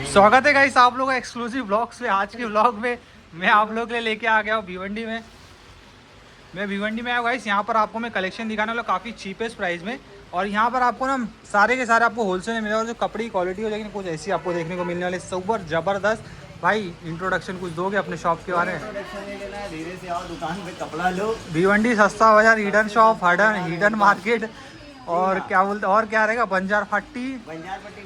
स्वागत है गाइस आप लोगों का एक्सक्लूसिव ब्लॉग्स में। आज के ब्लॉग में मैं आप लोगों के लिए लेके आ गया हूँ भिवंडी में। मैं भिवंडी में आया गाइस। यहाँ पर आपको मैं कलेक्शन दिखाने वाला काफ़ी चीपेस्ट प्राइस में। और यहाँ पर आपको ना सारे के सारे आपको होलसेल में मिलेगा। और जो कपड़े की क्वालिटी हो जाएगी कुछ ऐसी आपको देखने को मिलने वाली सुपर ज़बरदस्त। भाई इंट्रोडक्शन कुछ दोगे अपने शॉप के बारे में? धीरे से आओ दुकान पे कपड़ा लो। भिवंडी सस्ता बाजार, हिडन शॉप, हिडन मार्केट और क्या बोलते और क्या रहेगा, बंजार पट्टी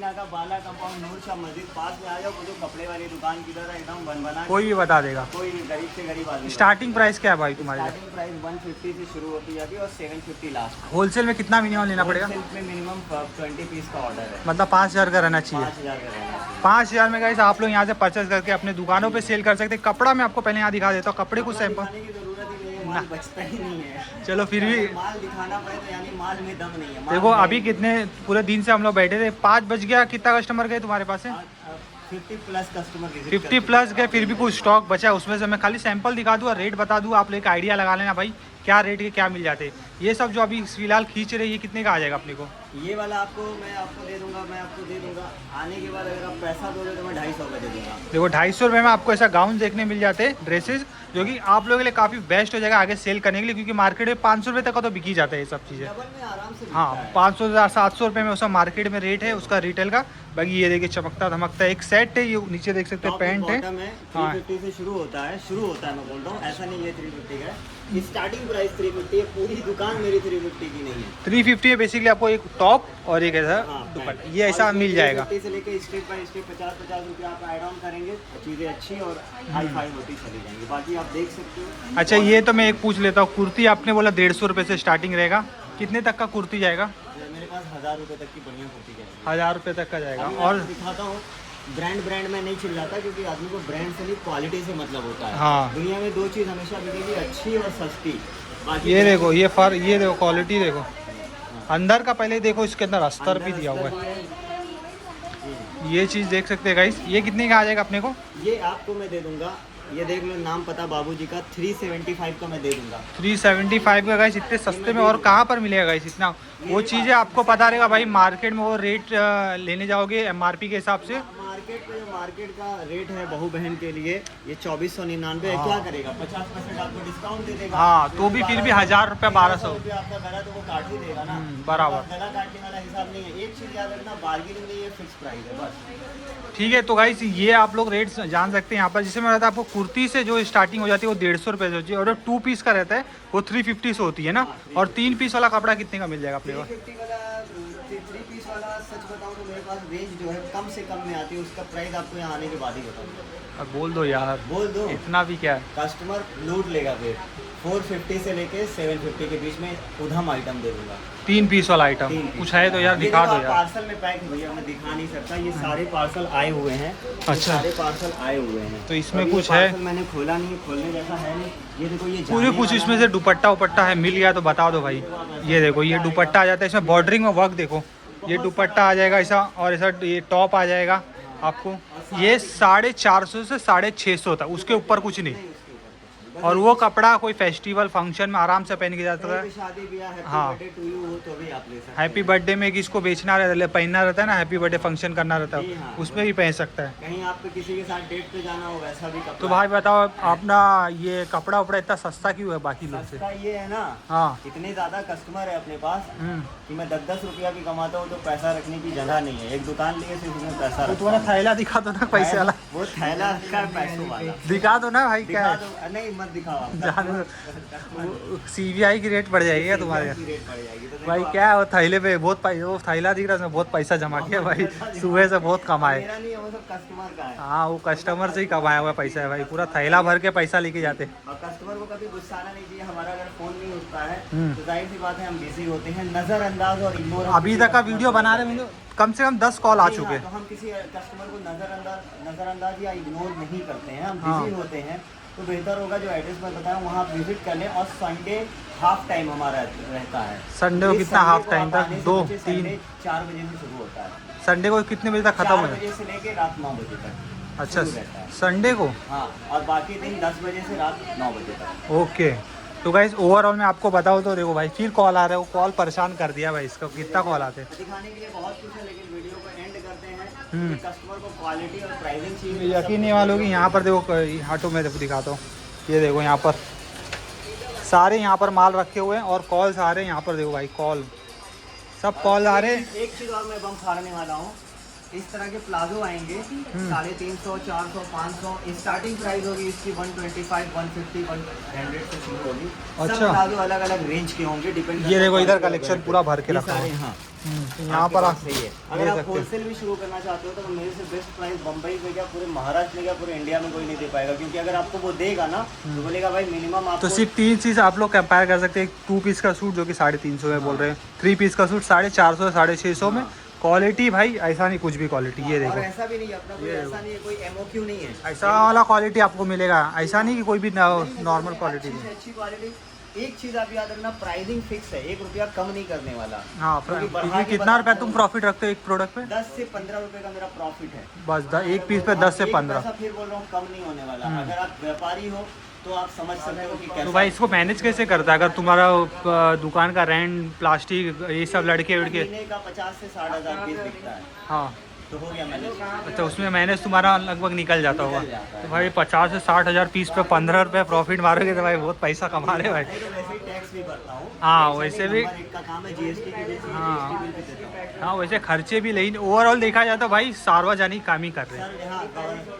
नाका, बाला कंपाउंड, नूर शाह मस्जिद पास में आ जाओ। जो कपड़े वाली दुकान की तरह एकदम बन बना कोई भी बता देगा। कोई भी गरीब से गरीब आदमी। स्टार्टिंग प्राइस क्या है भाई तुम्हारे? स्टार्टिंग प्राइस 150 से शुरू होती है अभी और 750 लास्ट। होलसेल में कितना मिनिमम लेना पड़ेगा? होलसेल में मिनिमम 20 पीस का ऑर्डर है, मतलब 5000 का रहना चाहिए। 5000 का रहना चाहिए। 5000 में गाइस आप लोग यहाँ से परचेस करके अपने दुकानों पे सेल कर सकते हैं। कपड़ा मैं आपको पहले यहाँ दिखा देता हूँ, कपड़े कुछ सैंपल। दिखाने की जरूरत ही नहीं है, माल बचता ही नहीं है। चलो फिर भी माल दिखाना पड़े तो यानी माल में दम नहीं है। देखो अभी कितने पूरे दिन से हम लोग बैठे थे, 5 बज गया। कितना कस्टमर गए तुम्हारे पास से? 50 प्लस कस्टमर 50 प्लस गए, फिर भी कुछ स्टॉक बचा है। उसमें से मैं खाली सैंपल दिखा दूँ और रेट बता दूँ, आप लोग एक आइडिया लगा लेना भाई क्या रेट के क्या मिल जाते हैं। ये सब जो अभी फिलहाल खींच रहे हैं ये कितने का आ जाएगा अपने को? ये वाला आपको मैं आपको दे दूंगा, आने के बाद अगर आप पैसा दोगे तो मैं 250 का दे दूंगा। देखो 250 रुपये में आपको ऐसा गाउन देखने मिल जाते हैं, ड्रेसेस, जो कि आप लोगों के लिए काफ़ी बेस्ट हो जाएगा आगे सेल करने के लिए। क्योंकि मार्केट में 500 रुपये तक का तो बिकी जाता है ये सब चीज़ें। आराम से हाँ 500 700 रुपये में उसका मार्केट में रेट है उसका रिटेल का। बाकी ये देखिए चमकता धमकता एक सेट है, ये नीचे देख सकते हैं पैंट है। 350 से शुरू होता है मैं बोल रहा हूँ, ऐसा नहीं है 350 का। स्टार्टिंग प्राइस 350 है, पूरी दुकान मेरी 350 की नहीं है। 350 है बेसिकली आपको एक टॉप और एक ऐसा दुपट्टा, ये ऐसा मिल जाएगा। से लेके स्टेप बाय स्टेप 50-50 रुपये आप ऐड ऑन करेंगे, चीज़ें अच्छी और हाई फाई होती चली जाएंगी। बाकी आप देख सकते हो। अच्छा ये तो मैं एक पूछ लेता हूँ, कुर्ती आपने बोला 150 रुपये से स्टार्टिंग रहेगा, कितने तक का कुर्ती जाएगा? मेरे पास 1000 रुपये तक की बढ़िया कुर्ती जाएगी। 1000 रुपये तक का जाएगा। और दिखाता हूँ, ब्रांड में नहीं चिल्लाता क्योंकि आदमी को ब्रांड से नहीं क्वालिटी से मतलब होता है। हाँ दुनिया में दो चीज़ हमेशा बिकेगी, अच्छी और सस्ती। ये देखो ये ये देखो क्वालिटी देखो अंदर का, पहले देखो इसके अंदर अस्तर भी दिया हुआ है। ये चीज़ देख सकते हैं गाइस। ये कितने का आ जाएगा अपने को? ये आपको मैं दे दूंगा, ये देख लो नाम पता बाबूजी का, 375 का मैं दे दूंगा। 375 का गाइस, इतने सस्ते में और कहाँ पर मिलेगा गाइस इतना? वो चीज़ें आपको पता रहेगा भाई, मार्केट में वो रेट लेने जाओगे MRP के हिसाब से। मार्केट का रेट है बहू बहन के लिए ये 2499 है। क्या करेगा, 50% आपको डिस्काउंट दे देगा। हाँ तो भी फिर भी 1000 रुपये 1200 आपका गला तो वो काट ही देगा ना। बराबर, गला काटने वाला हिसाब नहीं है। एक चीज़ याद रखना, बार्गेनिंग में ये फिक्स प्राइस है बस। ठीक है। तो गाइस ये आप लोग रेट जान सकते हैं यहाँ पर। जिससे मैं रहता है आपको कुर्ती से जो स्टार्टिंग हो जाती है वो 150 रुपये से होती है, और 2 पीस का रहता है वो 350 से होती है ना। और 3 पीस वाला कपड़ा कितने का मिल जाएगा अपने को? 3 पीस वाला सच बताऊं तो मेरे पास रेंज जो है कम से कम में आती है, उसका प्राइस आपको यहाँ आने के बाद ही बताऊंगा। अब बोल दो यार, बोल दो, इतना भी क्या है, कस्टमर लूट लेगा। फिर 450 से लेके 750 के बीच में उधम आइटम दे दूंगा। 3 पीस वाला आइटम कुछ है तो यार दिखा दो यार। पार्सल में पैक है भैया, मैं दिखा नहीं सकता। ये सारे पार्सल आए हुए हैं। अच्छा सारे पार्सल आए हुए हैं तो इसमें कुछ है? मैंने खोला नहीं, खोलने जैसा है नहीं। ये देखो ये पूरे कुछ इसमें से दुपट्टा उपट्टा है, मिल गया तो बता दो भाई। ये देखो ये दुपट्टा आ जाता है, इसमें बॉर्डरिंग में वर्क देखो, ये दुपट्टा आ जाएगा ऐसा, और ऐसा ये टॉप आ जाएगा आपको। ये 450 से 650 तक, उसके ऊपर कुछ नहीं। और वो कपड़ा कोई फेस्टिवल फंक्शन में आराम से पहन के जाता है। शादी ब्याह हाँ तो भी आप ले सकते हैं। हैप्पी बर्थडे में किसको बेचना रहता, पहनना रहता है ना, हैप्पी बर्थडे फंक्शन करना रहता है, हाँ, उसमें भी पहन सकता है। कहीं आपको किसी के साथ डेट पे जाना हो वैसा भी कपड़ा। तो भाई बताओ अपना ये कपड़ा उपड़ा इतना सस्ता क्यों है बाकी लोग से? सस्ता ये है ना, हाँ इतने ज्यादा कस्टमर है अपने पास कि मैं 10-10 रुपया भी कमाता हूँ तो पैसा रखने की जगह नहीं है। एक दुकान लिए सिर्फ उसमें पैसा तो तुम्हारा थैला दिखा दो ना पैसे वाला। वो थैला का पैसों वाला दिखा दो ना भाई, क्या है? नहीं मत दिखाओ, CBI की रेट बढ़ जाएगी क्या तुम्हारे? रेट बढ़ जाएगी तो भाई क्या है वो थैले पे बहुत वो थैला दिख रहा है, उसमें बहुत पैसा जमा किया भाई, सुबह से बहुत कमाए। मेरा नहीं है, वो सब कस्टमर का है। हाँ वो कस्टमर से ही कमाया हुआ पैसा है भाई, पूरा थैला भर के पैसा लेके जाते। और कस्टमर को कभी गुस्सा आना नहीं चाहिए। हमारा अगर फोन नहीं उठता है तो जाहिर सी बात है हम बिजी होते हैं, नजरअंदाज और इग्नोर। अभी तक का वीडियो बना रहे हैं कम से कम 10 कॉल आ चुके हैं। तो हम किसी कस्टमर को नजरअंदाज या इग्नोर नहीं करते हैं, हम हाँ। बिजी होते हैं। तो बेहतर होगा जो एड्रेस मैं बताया वहाँ आप विजिट कर लें। और संडे हाफ टाइम हमारा रहता है। संडे को कितना हाफ टाइम तक? 2 3 4 बजे से शुरू होता है। संडे को कितने बजे तक खत्म हो 4 बजे से लेके रात 9 बजे तक। अच्छा संडे को? हाँ, और बाकी दिन 10 बजे से रात 9 बजे तक। ओके। तो गाइस ओवरऑल मैं आपको बताऊँ तो देखो भाई फिर कॉल आ रहा है, वो कॉल परेशान कर दिया भाई, इसका कितना कॉल आते हैं। दिखाने के लिए बहुत कुछ है लेकिन वीडियो को एंड करते हैं। कस्टमर को क्वालिटी और प्राइसिंग चाहिए। यकीन नहीं मानोगे, यहाँ पर देखो ऑटो में देखो दिखाता हूँ, ये देखो यहाँ पर सारे यहाँ पर माल रखे हुए हैं और कॉल्स आ रहे हैं। यहाँ पर देखो भाई कॉल, सब कॉल आ रहे हैं। एक चीज़ और मैं बम फाड़ने वाला हूँ, इस तरह के प्लाजो आएंगे 350, 400, 500 स्टार्टिंग प्राइस होगी इसकी 125, 150, 100 से शुरू होगी। अच्छा। सब प्लाजो अलग अलग रेंज के होंगे, डिपेंड। ये देखो इधर कलेक्शन पूरा भर के रखा सारे, है। हाँ यहाँ पर आप सही है। अगर आप होलसेल भी शुरू करना चाहते हो तो मेरे से बेस्ट प्राइस बम्बई में क्या, पूरे महाराष्ट्र में क्या, पूरे इंडिया में कोई नहीं दे पाएगा। क्योंकि अगर आपको वो देगा ना तो बोलेगा भाई मिनिमम आपको। तो सिर्फ 3 चीज़ आप लोग कंपेयर कर सकते हैं। एक 2 पीस का सूट जो कि 350 में बोल रहे हैं, 3 पीस का सूट 450 650 में। क्वालिटी भाई ऐसा नहीं कुछ भी क्वालिटी, ये और देखो ऐसा भी नहीं अपना कोई, ऐसा नहीं है कोई एमओक्यू नहीं है, ऐसा वाला क्वालिटी आपको मिलेगा। ऐसा नहीं कि कोई भी नॉर्मल क्वालिटी अच्छी से नहीं। अच्छी क्वालिटी। एक चीज आप याद रखना, प्राइसिंग फिक्स है, 1 रुपया कम नहीं करने वाला। हाँ, क्योंकि बढ़ा क्योंकि के कितना रुपया बताता तुम हूँ, प्रॉफिट रखते हो एक प्रोडक्ट पे? 10 से 15 रुपए का मेरा प्रॉफिट है बस एक पीस पे 10 से 15। पैसा फिर बोल रहा हूँ कम नहीं होने वाला। अगर आप व्यापारी हो तो आप समझ सकते हो कि कैसे। तो भाई इसको मैनेज कैसे करता है? अगर तुम्हारा दुकान का रेंट, प्लास्टिक, ये सब लड़के उड़के, महीने का 50 से 60 हज़ार पीस बिकता है, हाँ तो हो गया मैनेज। अच्छा, उसमें मैनेज तुम्हारा लगभग निकल जाता होगा। तो भाई 50 से 60 हज़ार पीस पे 15 रुपये प्रॉफिट मारोगे तो भाई बहुत पैसा कमा रहे भाई। नहीं तो वैसे ही टैक्स भी भरता हूँ। हाँ वैसे भी, नंबर 1 का काम है जीएसटी की, जैसे हाँ। GST बिल भी देता हूँ। हाँ वैसे खर्चे भी, लेकिन ओवरऑल देखा जाए तो भाई सार्वजनिक काम ही कर रहे हैं। सर यहाँ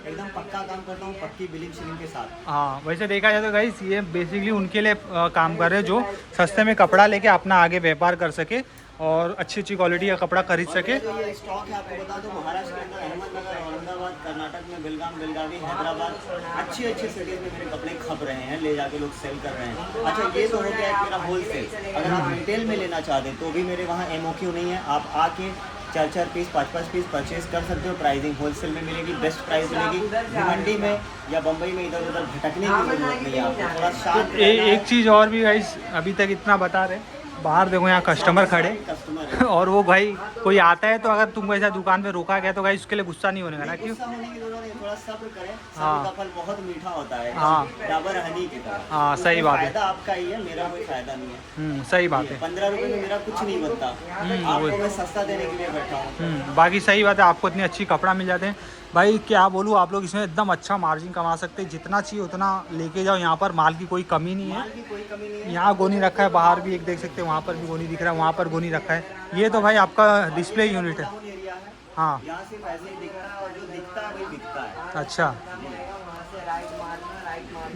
एकदम पक्का काम करता हूँ, पक्की बिलिंग शिलिंग के साथ। हाँ वैसे देखा जाए तो गाइस ये बेसिकली उनके लिए काम कर रहे हैं जो सस्ते में कपड़ा लेके अपना आगे व्यापार कर सके और अच्छी अच्छी क्वालिटी का कपड़ा खरीद सके। जो ये स्टॉक है आपको बता दो, महाराष्ट्र के अंदर अहमदनगर, औरंगाबाद, कर्नाटक में बेलगाम, बेलगावी, हैदराबाद, अच्छी अच्छी सिटीज़ में मेरे कपड़े खप रहे हैं, ले जाके लोग सेल कर रहे हैं। अच्छा ये तो हो गया है मेरा होलसेल। अगर आप रिटेल में लेना चाहते हैं तो भी मेरे वहाँ एमओक्यू नहीं है, आप आके 4-4 पीस 5-5 पीस परचेज कर सकते हो। प्राइसिंग होलसेल में मिलेगी, बेस्ट प्राइस मिलेगी। मंडी में या बम्बई में इधर उधर भटकने की जरूरत नहीं है आपको, थोड़ा शांत रहना है। एक चीज़ और भी गाइस अभी तक इतना बता रहे, बाहर देखो यहाँ कस्टमर खड़े कस्टमर है। और वो भाई कोई आता है तो अगर तुमको ऐसा दुकान पे रोका गया तो भाई उसके लिए गुस्सा नहीं होने का ना, क्यों? गुस्सा होने की जरूरत नहीं, थोड़ा सब्र करें। हाँ। सब्र का फल बहुत मीठा होता है, हाँ। डाबर हनी की तरह। हाँ सही बात है। फायदा आपका ही है, मेरा कोई फायदा नहीं है। सही बात है। 15 रुपए में मेरा कुछ नहीं बनता, आपको मैं सस्ता देने के लिए बैठा हूँ। बाकी सही बात है, आपको इतनी अच्छी कपड़ा मिल जाते हैं भाई, क्या बोलूँ। आप लोग इसमें एकदम अच्छा मार्जिन कमा सकते हैं, जितना चाहिए उतना लेके जाओ। यहाँ पर माल की कोई कमी नहीं है, माल की कोई कमी नहीं है। यहाँ गोनी रखा है, बाहर भी एक देख सकते हैं, वहाँ पर भी गोनी दिख रहा है, वहाँ पर गोनी रखा है। ये तो भाई आपका डिस्प्ले यूनिट है। टाउन एरिया है, हाँ यहाँ सिर्फ ऐसे ही दिखता है और जो दिखता है वही बिकता है। अच्छा,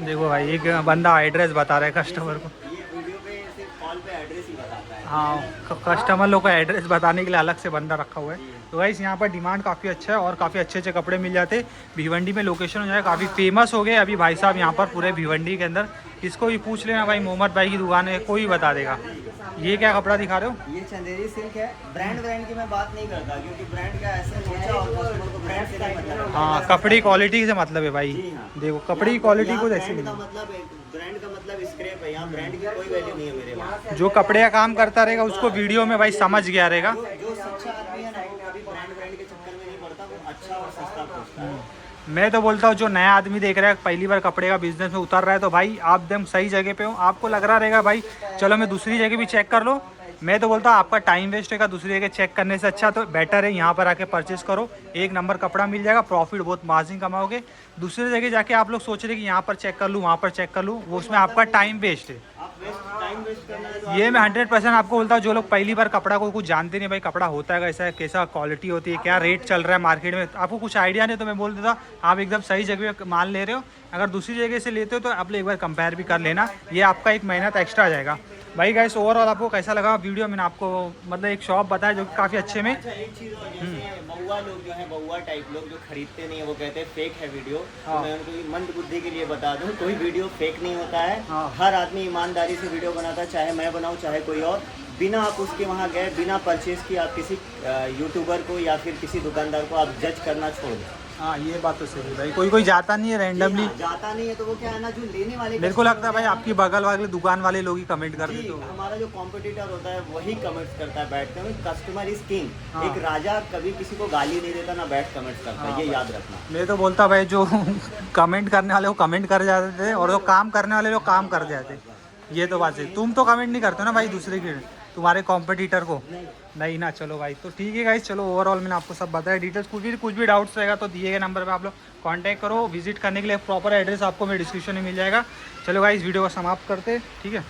देखो भाई एक बंदा एड्रेस बता रहा है कस्टमर को। ये वीडियो पे सिर्फ कॉल पे एड्रेस ही बताता है। हाँ कस्टमर लोग को एड्रेस बताने के लिए अलग से बंदा रखा हुआ है। तो गाइस यहाँ पर डिमांड काफ़ी अच्छा है और काफ़ी अच्छे अच्छे कपड़े मिल जाते हैं। भिवंडी में लोकेशन हो जाए, काफ़ी फेमस हो गए अभी भाई साहब यहाँ पर पूरे भिवंडी के अंदर। इसको भी पूछ लेना भाई, मोहम्मद भाई की दुकान है, कोई बता देगा। ये क्या कपड़ा दिखा रहे हो? ये चंदेरी सिल्क है। ब्रांड की मैं बात नहीं करता, क्योंकि ब्रांड का ऐसे सोचा और कस्टमर को ब्रांड से नहीं मतलब है। हाँ कपड़ी क्वालिटी से मतलब है भाई। जी हाँ। देखो कपड़ी क्वालिटी को ऐसे ब्रांड का मतलब ब्रांड का मतलब स्क्रैप है, यहाँ ब्रांड की कोई वैल्यू नहीं है मेरे वहाँ। जो कपड़े का काम करता रहेगा उसको वीडियो में भाई समझ गया रहेगा। जो सच्चा आदमी है ना, वो कभी ब्रांड के चक्कर में नहीं पड़ता, वो अच्छा और सस्ता खोजता है। मैं तो बोलता हूँ जो नया आदमी देख रहा है, पहली बार कपड़े का बिजनेस में उतर रहा है, तो भाई आप एकदम सही जगह पे हो। आपको लग रहा रहेगा भाई चलो मैं दूसरी जगह भी चेक कर लो, मैं तो बोलता हूँ आपका टाइम वेस्ट होगा दूसरी जगह चेक करने से। अच्छा तो बेटर है यहाँ पर आके परचेस करो, एक नंबर कपड़ा मिल जाएगा, प्रॉफिट बहुत मार्जिन कमाओगे। दूसरी जगह जाके आप लोग सोच रहे कि यहाँ पर चेक कर लूँ, वहाँ पर चेक कर लूँ, वो उसमें आपका टाइम वेस्ट है। आप टाइम वेस्ट करना है तो ये मैं 100% आपको बोलता हूँ, जो लोग पहली बार कपड़ा को कुछ जानते नहीं भाई, कपड़ा होता है कैसा है, कैसा क्वालिटी होती है, क्या रेट चल रहा है मार्केट में, आपको कुछ आइडिया नहीं, तो मैं बोल देता आप एकदम सही जगह पे माल ले रहे हो। अगर दूसरी जगह से लेते हो तो आप लोग एक बार कंपेयर भी कर लेना, ये आपका एक मेहनत एक्स्ट्रा आ जाएगा। भाई गाइस ओवरऑल आपको कैसा लगा वीडियो? मैंने आपको मतलब एक शॉप बताया जो कि काफ़ी अच्छे में। अच्छा एक चीज़ और, जैसे बउआ लोग जो है, बउआ टाइप लोग जो खरीदते नहीं है, वो कहते हैं फेक है वीडियो। तो मैं उनको ये मंद बुद्धि के लिए बता दूं, कोई वीडियो फेक नहीं होता है। हर आदमी ईमानदारी से वीडियो बनाता है, चाहे मैं बनाऊं चाहे कोई और। बिना आप उसके वहाँ गए, बिना परचेज किए आप किसी यूट्यूबर को या फिर किसी दुकानदार को आप जज करना छोड़ दें। हाँ ये बात तो सही है भाई, कोई जाता नहीं है रैंडमली। जाता नहीं है तो वो क्या है ना, जो लेने वाले मेरे को लगता है भाई आपकी बगल वाले दुकान वाले लोग ही कमेंट कर देते हो। हमारा जो कॉम्पिटिटर होता है वही कमेंट्स करता है बैठ कर। Customer is king. हाँ। एक राजा कभी किसी को गाली नहीं देता, ना बैठ कमेंट्स करता है, ये याद रखना। मैं तो बोलता भाई जो कमेंट करने वाले वो कमेंट कर जाते थे और जो काम करने वाले लोग काम कर जाते, ये तो बात है। तुम तो कमेंट नहीं करते हो ना भाई दूसरे के, तुम्हारे कॉम्पिटिटर को, नहीं ना, चलो भाई तो ठीक है गाइस, चलो ओवरऑल मैंने आपको सब बताया डिटेल्स। कुछ भी डाउट्स रहेगा तो दिए गए नंबर पे आप लोग कांटेक्ट करो। विजिट करने के लिए प्रॉपर एड्रेस आपको मेरे डिस्क्रिप्शन में मिल जाएगा। चलो गाइस वीडियो को समाप्त करते, ठीक है।